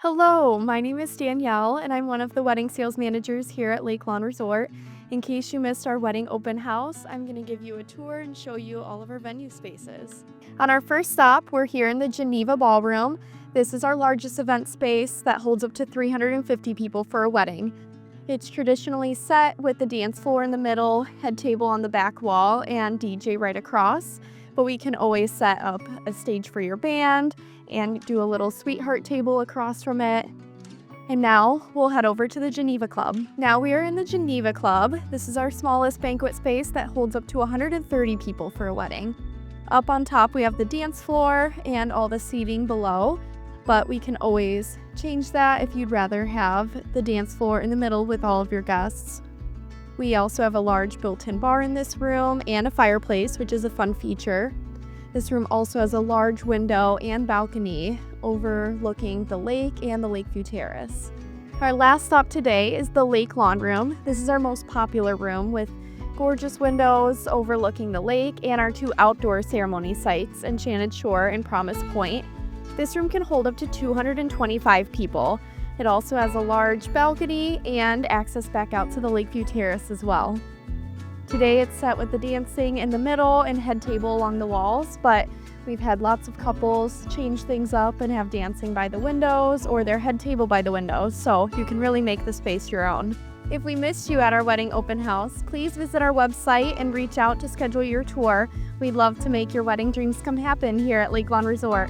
Hello, my name is Danielle, and I'm one of the wedding sales managers here at Lakeland Resort. In case you missed our wedding open house, I'm going to give you a tour and show you all of our venue spaces. On our first stop, we're here in the Geneva Ballroom. This is our largest event space that holds up to 350 people for a wedding. It's traditionally set with the dance floor in the middle, head table on the back wall, and DJ right across. But we can always set up a stage for your band and do a little sweetheart table across from it. And now we'll head over to the Geneva Club. Now we are in the Geneva Club. This is our smallest banquet space that holds up to 130 people for a wedding. Up on top, we have the dance floor and all the seating below, but we can always change that if you'd rather have the dance floor in the middle with all of your guests. We also have a large built-in bar in this room and a fireplace, which is a fun feature. This room also has a large window and balcony overlooking the lake and the Lakeview Terrace. Our last stop today is the Lake Lawn Room. This is our most popular room with gorgeous windows overlooking the lake and our two outdoor ceremony sites, Enchanted Shore and Promise Point. This room can hold up to 225 people. It also has a large balcony and access back out to the Lakeview Terrace as well. Today it's set with the dancing in the middle and head table along the walls, but we've had lots of couples change things up and have dancing by the windows or their head table by the windows, so you can really make the space your own. If we missed you at our wedding open house, please visit our website and reach out to schedule your tour. We'd love to make your wedding dreams come happen here at Lakeland Resort.